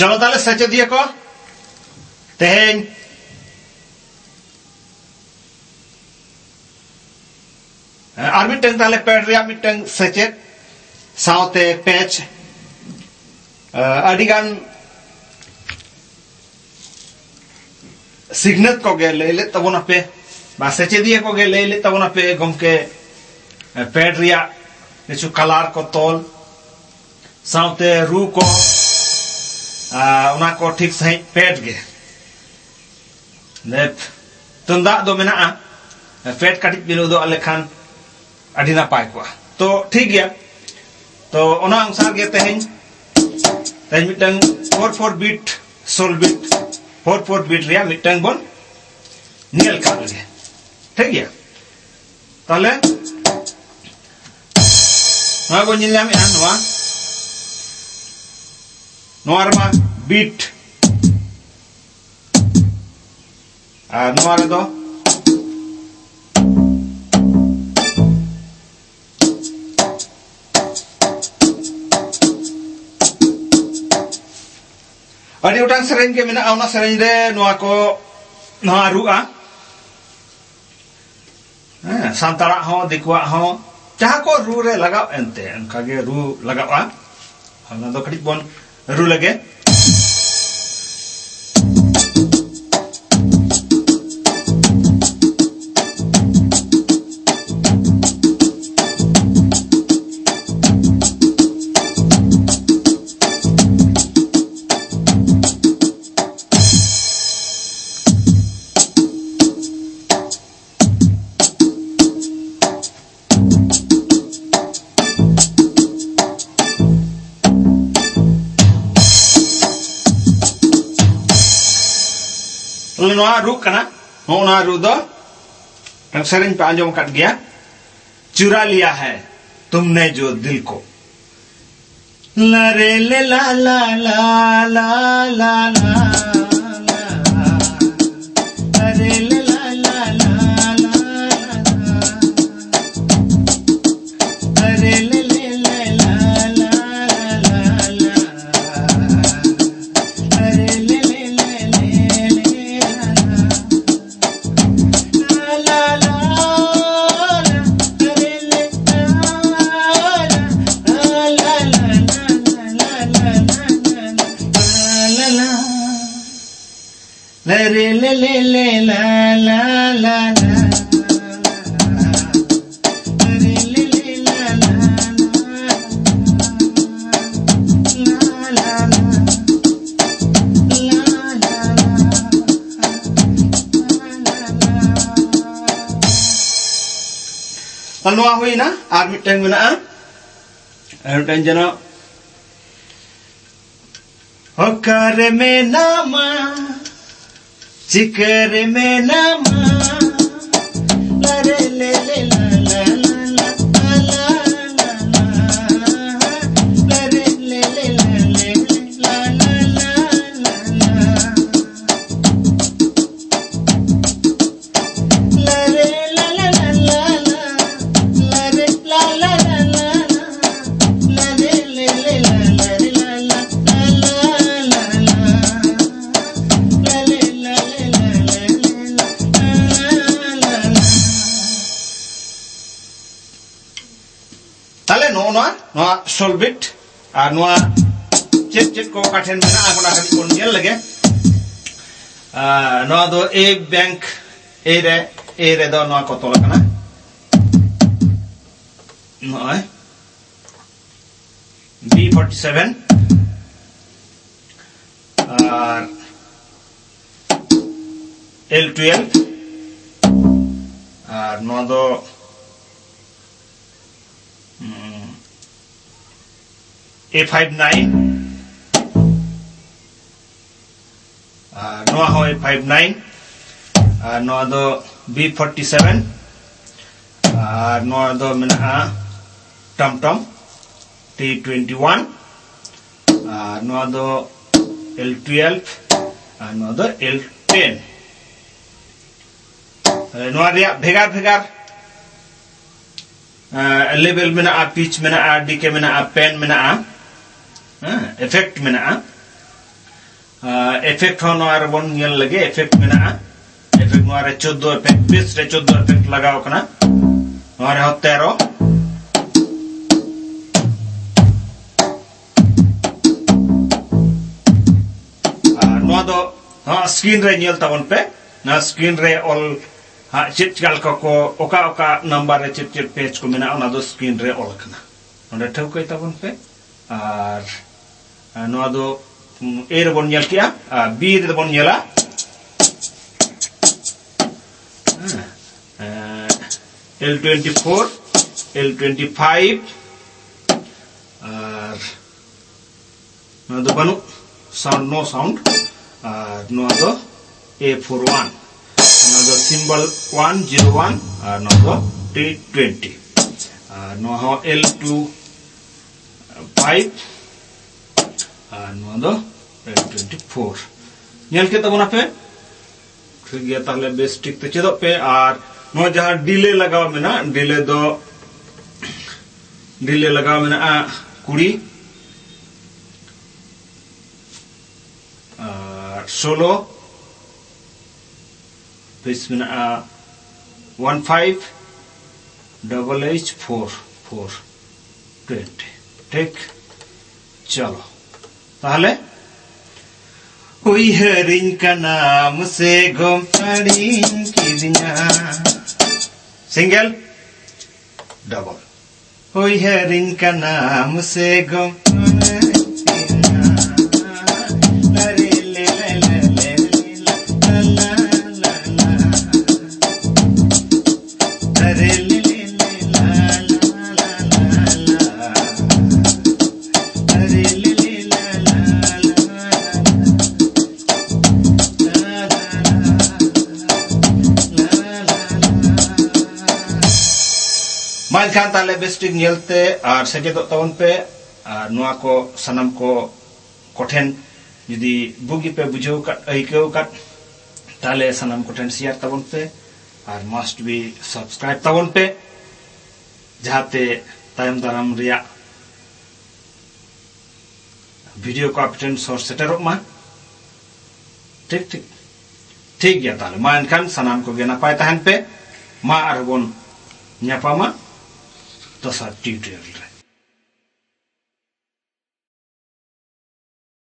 चलो ताले सचेदिया को तेहेन आर मिटंग ताले पेड रिया मिटंग सचेद साउते पैच अडिगान सिग्नल को गे ले तबोना पे बा सचेदिया को गे ले तबोना पे गमके पेड रिया किछु कलर को तोल साउते रू को उना को ठीक सही पेड गे ने तुंदा दो मेना पेड काटिक बिनु दो अलेखान अडी नापाय को तो ठीक गया तो ओना अनुसार गे तेहेन मिटंग 4/4 बीट सोल बीट 4/4 बीट रिया मिटंग बोन नियल का गे ठीक गया ताले नवा को निल नाम नवा नवा बीट नवा रे दो अड़ी उटांग सेरेंज के मेना आउना सेरेंज रे नवा को नवा रुआ सांतारा हो दिकुआ हो जहां को रू रे लगाव एंते उनका गे रू लगावा हमना दो कड़ी बोन रू लगे नवा रू कना होना रू दो सेरेंज पे आंजोम कट गया चुरा लिया है तुमने जो दिल को ला रे ले ला ला ला ला ला ला रे ले ला ला ला ला रे ले ले ला ला ला ला रे ले रे ले ले ले ला ला ला ला रे ले ले ला ला ला ला ला हुई ना आर मिटंग मेना मिटंग जनो होकर में नामा चिकर में नामा रे ले ले ला ला ला ला ला ला रे ले ले ला ले ला ला ला ला रे ला ला ला ला रे ला ला ला ला रे ले ले ला ला ला नोआ सोलबिट और नोआ चेक को काठेन में ना आगोना कटी कोन नेल लगे नोआ दो ए बैंक ए रे दो नोआ को तोला कना नोआ B47 और L12 और नोआ दो A59 नोआ हो A59 नोआ दो B47 नोआ दो मेना टमटम T21 नोआ दो L12 नोआ दो L10 नोआ रिया भेगार भेगार लेवल मेना पिच मेना डीके मेना पेन मेना इफेक्ट मेना effect ho noa rebon nyel lagi effect mena effect noa re 14 effect base re 14 effect lagaw kana noa re ho 13 noa do screen re nyel tabon pe na screen re all chit gal ko oka number re chit page ko mena ona do screen re all kana onde thaukai tabon pe ar noa do A rebon nyel kia B rebon nyela L24 L25 noa do banu sound no sound noa do A41 noa do symbol 101 noa do T20 noa ho L25 noa do L24 nyel ke tabona pe ठीक गया ताले base ठीक ते चेदो पे और no जहां delay लगाव मेना डिले लगाव मेना 20 16 पेस मेना 15 20 ठीक चलो ताले कोई हरिन का नाम से गोमड़ी किदिया सिंगल डबल कोई हरिन का नाम से मानखान ताले बेस्टिक नियलते और सेचेदो तवन पे नुआ को सनम को कोठेन यदि बुगी पे बुझो कट ऐकेव कट ताले सनम कोठेन शेयर तवन पे और मस्ट बी सब्सक्राइब तवन पे जहाते तायम दाराम रिया वीडियो को अपडेट सोर्स सेटरो मा ठीक गया ताले मानखान सनम को गेना पाए तहन पे मा अरबोन न्यापामा तो सा ट्यूटोरियल